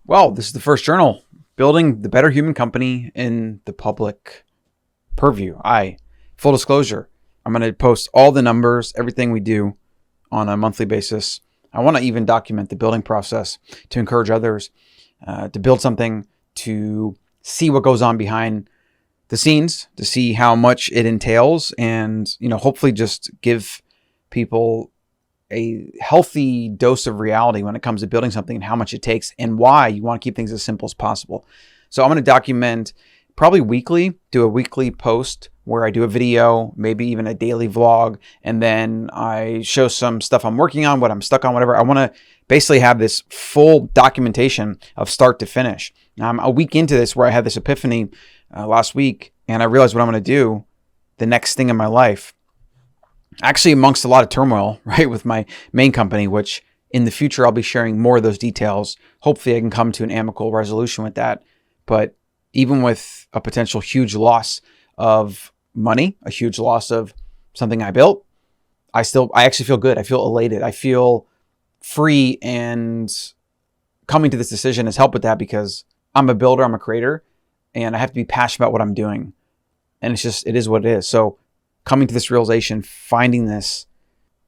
Well, this is the first journal, building the better human company in the public purview. Full disclosure, I'm going to post all the numbers, everything we do on a monthly basis. I want to even document the building process to encourage others to build something, to see what goes on behind the scenes, to see how much it entails, and hopefully just give people a healthy dose of reality when it comes to building something and how much it takes and why you want to keep things as simple as possible. So I'm going to document probably weekly, do a weekly post where I do a video, maybe even a daily vlog, and then I show some stuff I'm working on, what I'm stuck on, whatever. I want to basically have this full documentation of start to finish. Now, I'm a week into this where I had this epiphany last week, and I realized what I'm going to do the next thing in my life. Actually, amongst a lot of turmoil, right, with my main company, which in the future I'll be sharing more of those details. Hopefully I can come to an amicable resolution with that. But even with a potential huge loss of money, a huge loss of something I built, I actually feel good. I feel elated. I feel free, and coming to this decision has helped with that because I'm a builder, I'm a creator, and I have to be passionate about what I'm doing. And it is what it is. So coming to this realization, finding this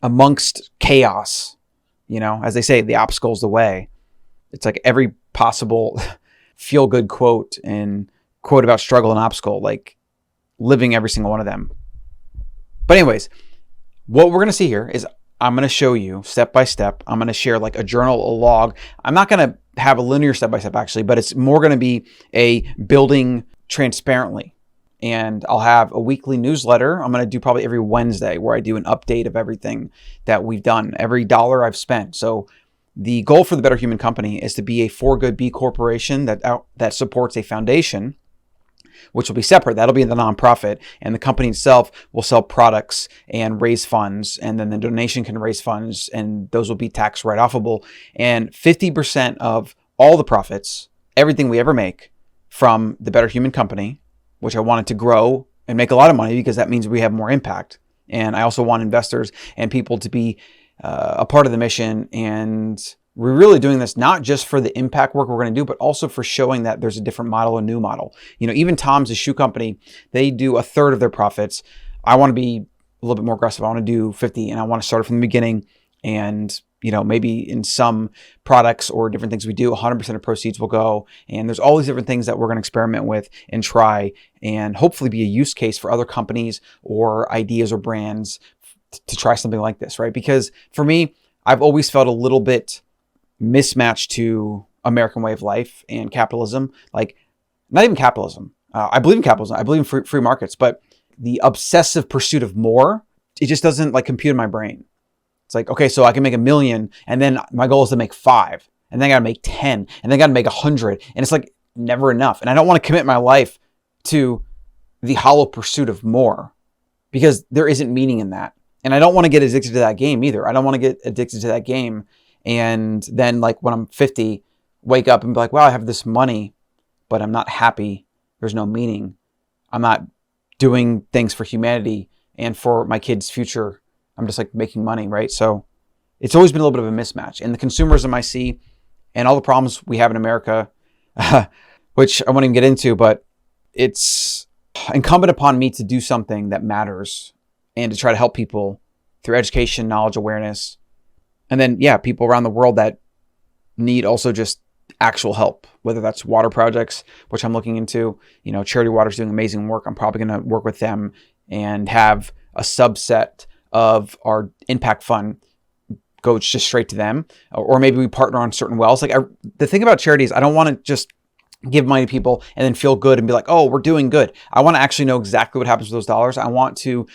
amongst chaos, as they say, the obstacle's the way. It's like every possible feel-good quote and quote about struggle and obstacle, like living every single one of them. But anyways, what we're going to see here is I'm going to show you step by step. I'm going to share like a journal, a log. I'm not going to have a linear step by step actually, but it's more going to be a building transparently. And I'll have a weekly newsletter. I'm going to do probably every Wednesday where I do an update of everything that we've done, every dollar I've spent. So the goal for the Better Human Company is to be a for good B corporation that supports a foundation, which will be separate. That'll be the nonprofit, and the company itself will sell products and raise funds, and then the donation can raise funds, and those will be tax write-offable. And 50% of all the profits, everything we ever make from the Better Human Company, which I wanted to grow and make a lot of money because that means we have more impact. And I also want investors and people to be a part of the mission. And we're really doing this not just for the impact work we're going to do, but also for showing that there's a different model, a new model. Even Tom's, a shoe company, they do a third of their profits. I want to be a little bit more aggressive. I want to do 50, and I want to start from the beginning. And maybe in some products or different things we do, 100% of proceeds will go. And there's all these different things that we're going to experiment with and try, and hopefully be a use case for other companies or ideas or brands to try something like this, right? Because for me, I've always felt a little bit mismatched to American way of life and capitalism. Like, not even capitalism. I believe in capitalism. I believe in free markets, but the obsessive pursuit of more, it just doesn't compute in my brain. It's like, okay, so I can make 1 million, and then my goal is to make 5, and then I got to make 10, and then I got to make 100. And it's like never enough. And I don't want to commit my life to the hollow pursuit of more because there isn't meaning in that. And I don't want to get addicted to that game either. I don't want to get addicted to that game. And then when I'm 50, wake up and be like, wow, I have this money, but I'm not happy. There's no meaning. I'm not doing things for humanity and for my kids' future. I'm just making money, right? So it's always been a little bit of a mismatch. And the consumerism I see and all the problems we have in America, which I won't even get into, but it's incumbent upon me to do something that matters and to try to help people through education, knowledge, awareness. And then, people around the world that need also just actual help, whether that's water projects, which I'm looking into. Charity Water's doing amazing work. I'm probably going to work with them and have a subset of our impact fund go just straight to them, or maybe we partner on certain wells. The thing about charity is I don't want to just give money to people and then feel good and be like, oh, we're doing good. I want to actually know exactly what happens with those dollars. I want to,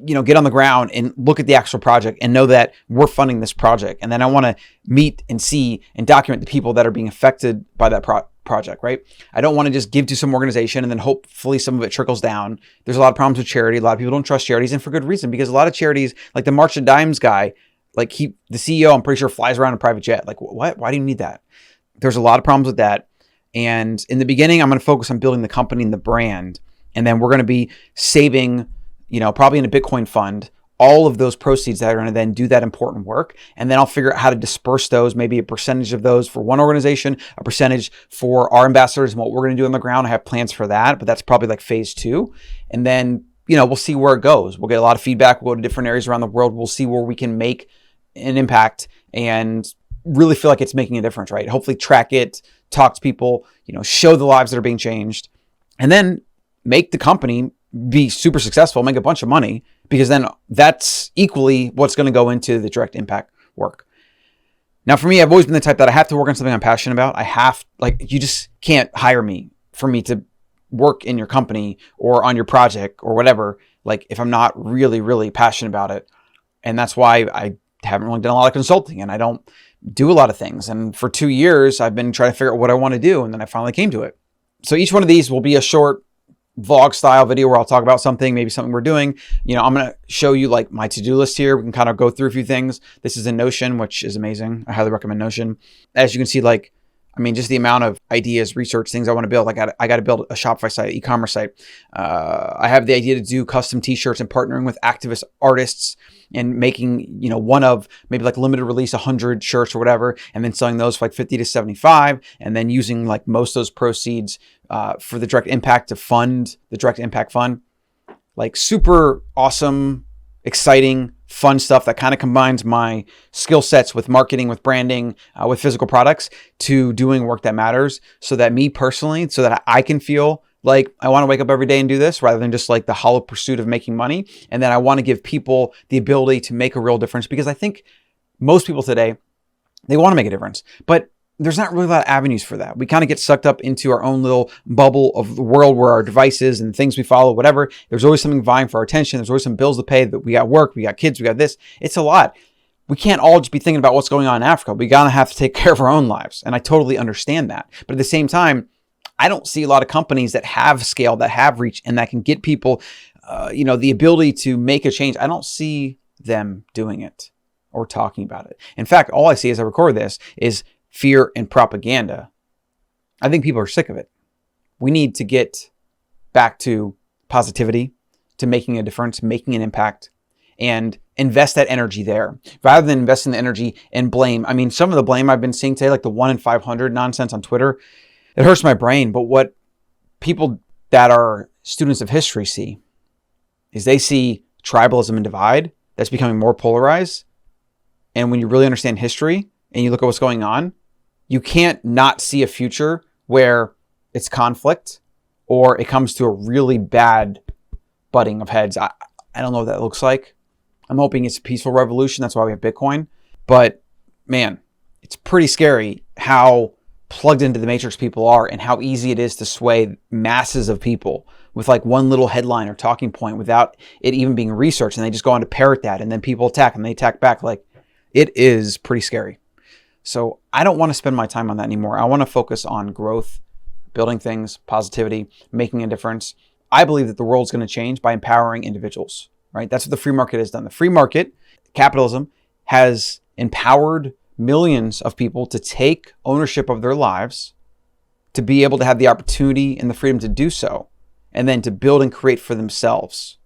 get on the ground and look at the actual project and know that we're funding this project. And then I want to meet and see and document the people that are being affected by that project, right? I don't want to just give to some organization and then hopefully some of it trickles down. There's a lot of problems with charity. A lot of people don't trust charities, and for good reason, because a lot of charities, like the March of Dimes guy, the CEO, I'm pretty sure flies around in a private jet. What? Why do you need that? There's a lot of problems with that. And in the beginning, I'm going to focus on building the company and the brand. And then we're going to be saving, probably in a Bitcoin fund, all of those proceeds that are going to then do that important work. And then I'll figure out how to disperse those, maybe a percentage of those for one organization, a percentage for our ambassadors and what we're going to do on the ground. I have plans for that, but that's probably like phase 2. And then, we'll see where it goes. We'll get a lot of feedback. We'll go to different areas around the world. We'll see where we can make an impact and really feel like it's making a difference, right? Hopefully track it, talk to people, show the lives that are being changed, and then make the company be super successful, make a bunch of money, because then that's equally what's going to go into the direct impact work. Now, for me, I've always been the type that I have to work on something I'm passionate about. You just can't hire me for me to work in your company or on your project or whatever, if I'm not really, really passionate about it. And that's why I haven't really done a lot of consulting and I don't do a lot of things. And for 2 years, I've been trying to figure out what I want to do. And then I finally came to it. So each one of these will be a short vlog style video where I'll talk about something, maybe something we're doing. I'm going to show you my to-do list here. We can kind of go through a few things. This is in Notion, which is amazing. I highly recommend Notion. As you can see, just the amount of ideas, research, things I want to build. I got to build a Shopify site, e-commerce site. I have the idea to do custom t-shirts and partnering with activist artists and making, one of maybe limited release 100 shirts or whatever, and then selling those for 50 to 75, and then using most of those proceeds for the direct impact to fund the direct impact fund. Super awesome, exciting, fun stuff that kind of combines my skill sets with marketing, with branding, with physical products to doing work that matters, so that me personally, so that I can feel like I want to wake up every day and do this rather than just the hollow pursuit of making money. And then I want to give people the ability to make a real difference, because I think most people today, they want to make a difference, but there's not really a lot of avenues for that. We kind of get sucked up into our own little bubble of the world where our devices and things we follow, whatever. There's always something vying for our attention. There's always some bills to pay, that we got work, we got kids, we got this. It's a lot. We can't all just be thinking about what's going on in Africa. We gotta have to take care of our own lives. And I totally understand that. But at the same time, I don't see a lot of companies that have scale, that have reach, and that can get people, the ability to make a change. I don't see them doing it or talking about it. In fact, all I see as I record this is fear and propaganda. I think people are sick of it. We need to get back to positivity, to making a difference, making an impact, and invest that energy there rather than investing the energy in blame. I mean, some of the blame I've been seeing today, the 1 in 500 nonsense on Twitter, it hurts my brain. But what people that are students of history see is they see tribalism and divide that's becoming more polarized. And when you really understand history and you look at what's going on, you can't not see a future where it's conflict or it comes to a really bad butting of heads. I don't know what that looks like. I'm hoping it's a peaceful revolution. That's why we have Bitcoin. But man, it's pretty scary how plugged into the matrix people are and how easy it is to sway masses of people with one little headline or talking point without it even being researched. And they just go on to parrot that, and then people attack and they attack back. It is pretty scary. So I don't want to spend my time on that anymore. I want to focus on growth, building things, positivity, making a difference. I believe that the world's going to change by empowering individuals, right? That's what the free market has done. The free market, capitalism, has empowered millions of people to take ownership of their lives, to be able to have the opportunity and the freedom to do so, and then to build and create for themselves.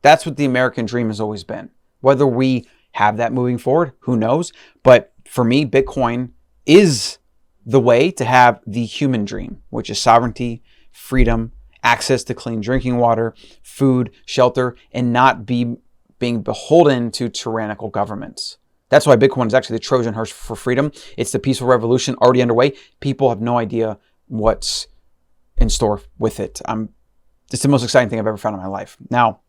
That's what the American dream has always been. Whether we have that moving forward, who knows? But for me, Bitcoin is the way to have the human dream, which is sovereignty, freedom, access to clean drinking water, food, shelter, and not being beholden to tyrannical governments. That's why Bitcoin is actually the Trojan horse for freedom. It's the peaceful revolution already underway. People have no idea what's in store with it. It's the most exciting thing I've ever found in my life. Now,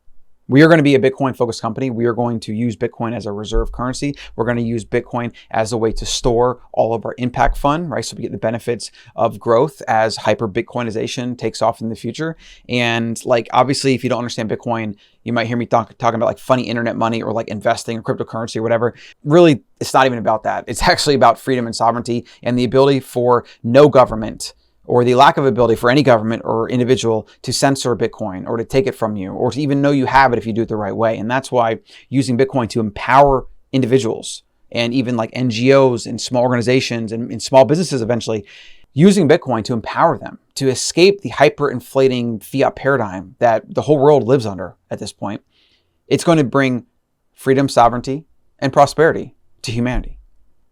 we are going to be a Bitcoin-focused company. We are going to use Bitcoin as a reserve currency. We're going to use Bitcoin as a way to store all of our impact fund, right? So we get the benefits of growth as hyper-Bitcoinization takes off in the future. And obviously, if you don't understand Bitcoin, you might hear me talking about funny internet money or investing in cryptocurrency or whatever. Really, it's not even about that. It's actually about freedom and sovereignty and the ability for no government, or the lack of ability for any government or individual, to censor Bitcoin or to take it from you, or to even know you have it if you do it the right way. And that's why using Bitcoin to empower individuals and even NGOs and small organizations and small businesses eventually, using Bitcoin to empower them to escape the hyperinflating fiat paradigm that the whole world lives under at this point, It's going to bring freedom, sovereignty, and prosperity to humanity.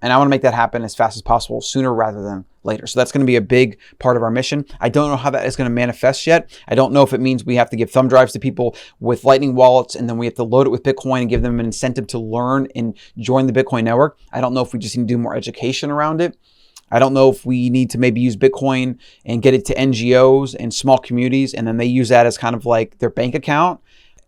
And I want to make that happen as fast as possible, sooner rather than later. So that's going to be a big part of our mission. I don't know how that is going to manifest yet. I don't know if it means we have to give thumb drives to people with Lightning wallets, and then we have to load it with Bitcoin and give them an incentive to learn and join the Bitcoin network. I don't know if we just need to do more education around it. I don't know if we need to maybe use Bitcoin and get it to NGOs and small communities, and then they use that as kind of like their bank account,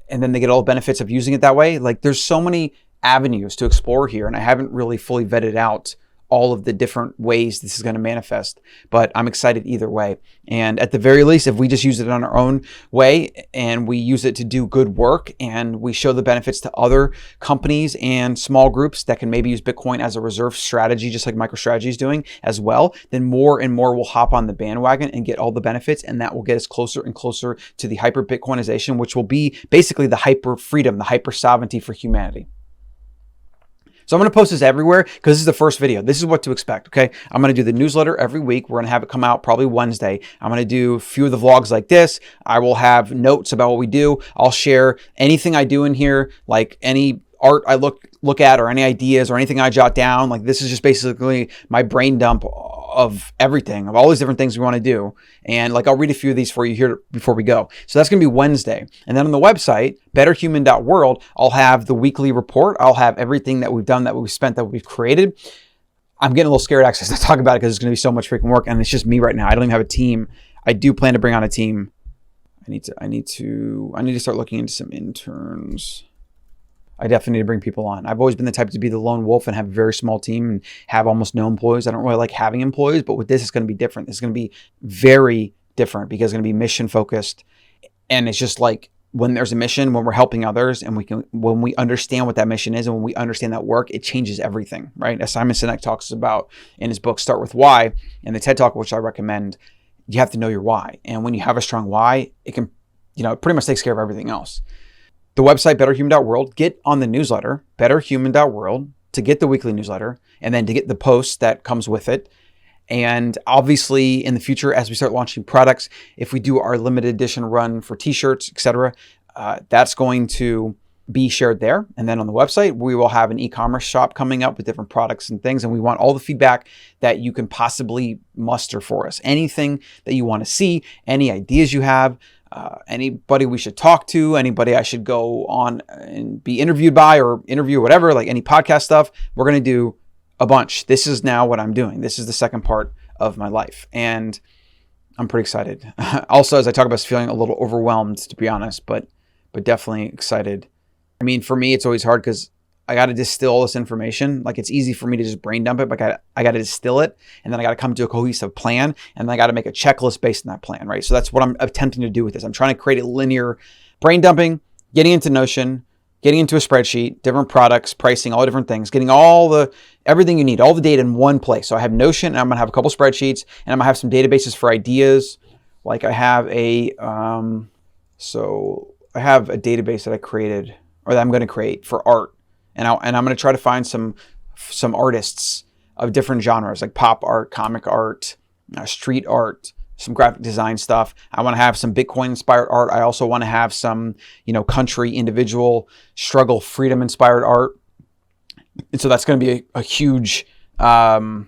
and then they get all the benefits of using it that way. Like, there's so many avenues to explore here, and I haven't really fully vetted out all of the different ways this is going to manifest, but I'm excited either way. And at the very least, if we just use it on our own way and we use it to do good work and we show the benefits to other companies and small groups that can maybe use Bitcoin as a reserve strategy, just like MicroStrategy is doing as well, then more and more will hop on the bandwagon and get all the benefits, and that will get us closer and closer to the hyper Bitcoinization, which will be basically the hyper freedom, the hyper sovereignty for humanity. So I'm going to post this everywhere because this is the first video. This is what to expect, okay? I'm going to do the newsletter every week. We're going to have it come out probably Wednesday. I'm going to do a few of the vlogs like this. I will have notes about what we do. I'll share anything I do in here, like any art I look at or any ideas or anything I jot down. Like, this is just basically my brain dump of everything, of all these different things we want to do. And like, I'll read a few of these for you here before we go. So that's going to be Wednesday. And then on the website, betterhuman.world, I'll have the weekly report. I'll have everything that we've done, that we've spent, that we've created. I'm getting a little scared actually to talk about it because it's going to be so much freaking work, and it's just me right now. I don't even have a team. I do plan to bring on a team. I need to start looking into some interns. I definitely need to bring people on. I've always been the type to be the lone wolf and have a very small team and have almost no employees. I don't really like having employees, but with this, it's going to be different. It's going to be very different because it's going to be mission focused. And it's just like, when there's a mission, when we're helping others, and when we understand what that mission is, and when we understand that work, it changes everything, right? As Simon Sinek talks about in his book, Start With Why, and the TED Talk, which I recommend, you have to know your why. And when you have a strong why, it can, it pretty much takes care of everything else. The website, betterhuman.world, get on the newsletter, betterhuman.world, to get the weekly newsletter, and then to get the post that comes with it. And obviously, in the future, as we start launching products, if we do our limited edition run for t-shirts, etc., that's going to be shared there. And then on the website, we will have an e-commerce shop coming up with different products and things. And we want all the feedback that you can possibly muster for us. Anything that you want to see, any ideas you have, anybody we should talk to, anybody I should go on and be interviewed by or interview, whatever, like any podcast stuff, we're going to do a bunch. This is now what I'm doing. This is the second part of my life. And I'm pretty excited. Also, as I talk about, feeling a little overwhelmed, to be honest, but definitely excited. I mean, for me, it's always hard because I got to distill all this information. Like, it's easy for me to just brain dump it, but I got to distill it, and then I got to come to a cohesive plan, and then I got to make a checklist based on that plan, right? So that's what I'm attempting to do with this. I'm trying to create a linear brain dumping, getting into Notion, getting into a spreadsheet, different products, pricing, all different things, getting everything you need, all the data in one place. So I have Notion, and I'm gonna have a couple spreadsheets, and I'm gonna have some databases for ideas. Like, I have a database that I created, or that I'm going to create for art. And I'm going to try to find some artists of different genres, like pop art, comic art, street art, some graphic design stuff. I want to have some Bitcoin inspired art. I also want to have some, country, individual, struggle, freedom inspired art. And so that's going to be a huge effort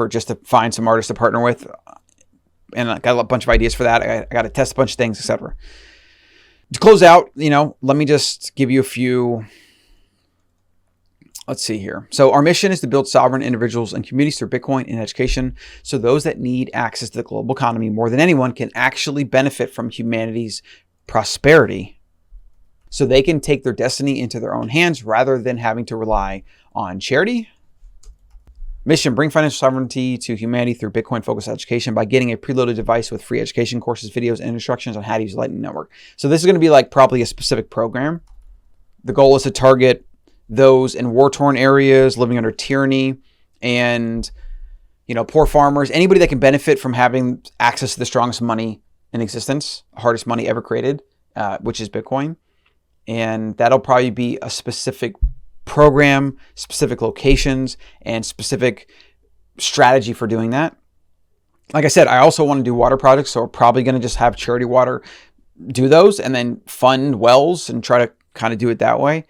just to find some artists to partner with. And I got a bunch of ideas for that. I got to test a bunch of things, etc. To close out, let me just give you a few. Let's see here. So our mission is to build sovereign individuals and communities through Bitcoin and education, so those that need access to the global economy more than anyone can actually benefit from humanity's prosperity, so they can take their destiny into their own hands rather than having to rely on charity. Mission, bring financial sovereignty to humanity through Bitcoin-focused education by getting a preloaded device with free education courses, videos, and instructions on how to use the Lightning Network. So this is going to be like probably a specific program. The goal is to target those in war-torn areas, living under tyranny, and poor farmers, anybody that can benefit from having access to the strongest money in existence, hardest money ever created, which is Bitcoin. And that'll probably be a specific program, specific locations, and specific strategy for doing that. Like I said, I also want to do water projects, so we're probably going to just have charity water do those and then fund wells and try to kind of do it that way.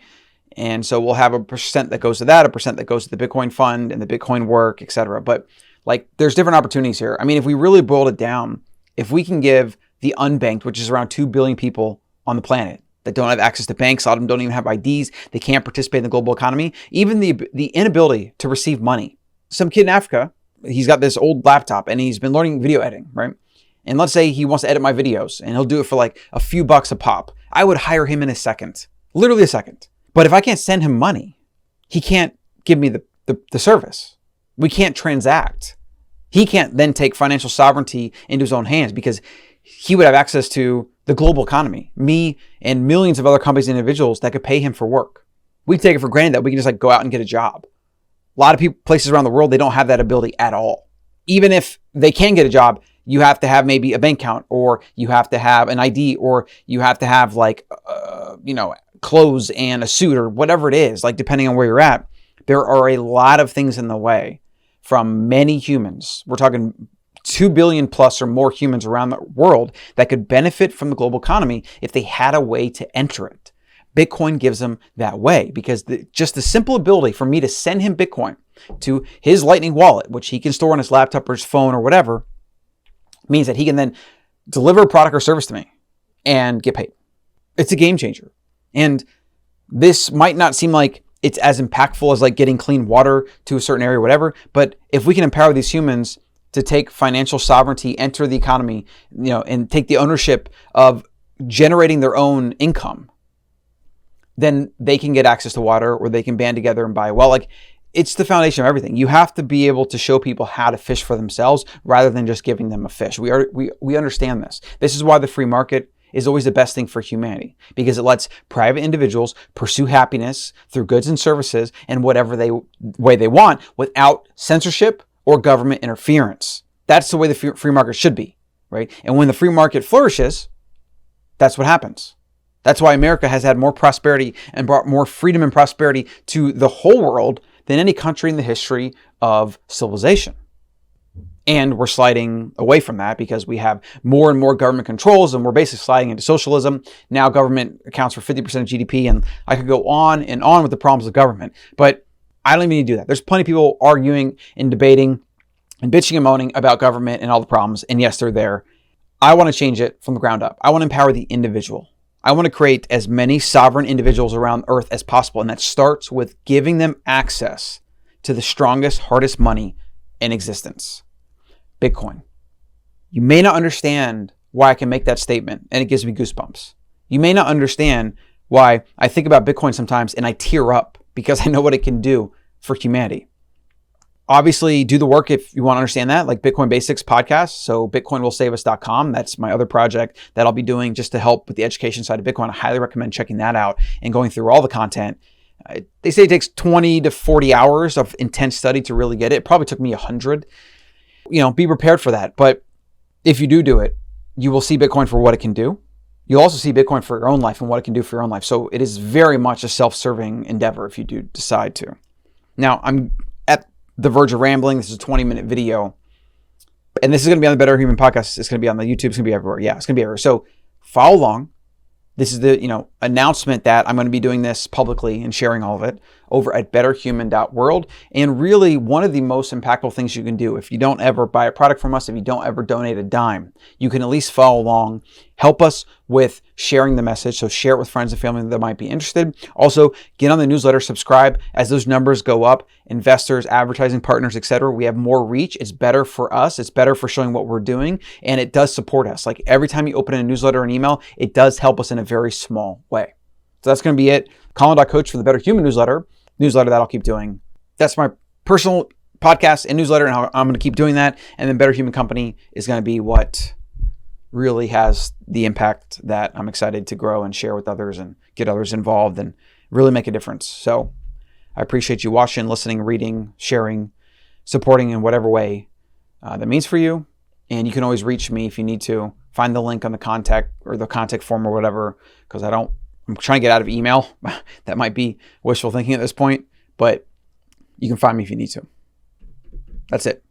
And so we'll have a percent that goes to that, a percent that goes to the Bitcoin fund and the Bitcoin work, etc. But like, there's different opportunities here. I mean, if we really boiled it down, if we can give the unbanked, which is around 2 billion people on the planet that don't have access to banks, a lot of them don't even have IDs, they can't participate in the global economy, even the inability to receive money. Some kid in Africa, he's got this old laptop and he's been learning video editing, right? And let's say he wants to edit my videos and he'll do it for like a few bucks a pop. I would hire him in a second, literally a second. But if I can't send him money, he can't give me the service. We can't transact. He can't then take financial sovereignty into his own hands because he would have access to the global economy, me and millions of other companies and individuals that could pay him for work. We take it for granted that we can just like go out and get a job. A lot of people, places around the world, they don't have that ability at all. Even if they can get a job, you have to have maybe a bank account, or you have to have an ID, or you have to have like, clothes and a suit or whatever it is, like depending on where you're at. There are a lot of things in the way from many humans. We're talking 2 billion plus or more humans around the world that could benefit from the global economy if they had a way to enter it. Bitcoin gives them that way because just the simple ability for me to send him Bitcoin to his Lightning wallet, which he can store on his laptop or his phone or whatever, means that he can then deliver a product or service to me and get paid. It's a game changer. And this might not seem like it's as impactful as like getting clean water to a certain area or whatever, but if we can empower these humans to take financial sovereignty, enter the economy, and take the ownership of generating their own income, then they can get access to water, or they can band together and buy a well. Like, it's the foundation of everything. You have to be able to show people how to fish for themselves rather than just giving them a fish. We understand this. This is why the free market is always the best thing for humanity, because it lets private individuals pursue happiness through goods and services in whatever way they want without censorship or government interference. That's the way the free market should be, right? And when the free market flourishes, that's what happens. That's why America has had more prosperity and brought more freedom and prosperity to the whole world than any country in the history of civilization. And we're sliding away from that because we have more and more government controls, and we're basically sliding into socialism. Now government accounts for 50% of GDP, and I could go on and on with the problems of government, but I don't even need to do that. There's plenty of people arguing and debating and bitching and moaning about government and all the problems, and yes, they're there. I want to change it from the ground up. I want to empower the individual. I want to create as many sovereign individuals around Earth as possible, and that starts with giving them access to the strongest, hardest money in existence. Bitcoin. You may not understand why I can make that statement, and it gives me goosebumps. You may not understand why I think about Bitcoin sometimes and I tear up because I know what it can do for humanity. Obviously, do the work if you want to understand that, like Bitcoin Basics podcast. So bitcoinwillsaveus.com. That's my other project that I'll be doing just to help with the education side of Bitcoin. I highly recommend checking that out and going through all the content. They say it takes 20 to 40 hours of intense study to really get it. It probably took me 100. Be prepared for that. But if you do it, you will see Bitcoin for what it can do. You'll also see Bitcoin for your own life and what it can do for your own life. So it is very much a self-serving endeavor if you do decide to. Now, I'm at the verge of rambling. This is a 20-minute video. And this is going to be on the Better Human podcast. It's going to be on the YouTube. It's going to be everywhere. Yeah, it's going to be everywhere. So follow along. This is the announcement that I'm going to be doing this publicly and sharing all of it over at betterhuman.world. And really, one of the most impactful things you can do, if you don't ever buy a product from us, if you don't ever donate a dime, you can at least follow along, help us with sharing the message. So share it with friends and family that might be interested. Also, get on the newsletter, subscribe. As those numbers go up, investors, advertising partners, etc., we have more reach. It's better for us. It's better for showing what we're doing. And it does support us. Like every time you open a newsletter or an email, it does help us in a very small way. So that's going to be it. Colin.coach for the Better Human newsletter that I'll keep doing. That's my personal podcast and newsletter, and I'm going to keep doing that. And then Better Human Company is going to be what really has the impact that I'm excited to grow and share with others and get others involved and really make a difference. So I appreciate you watching, listening, reading, sharing, supporting in whatever way that means for you. And you can always reach me if you need to. Find the link on the contact form or whatever, because I'm trying to get out of email. That might be wishful thinking at this point, but you can find me if you need to. That's it.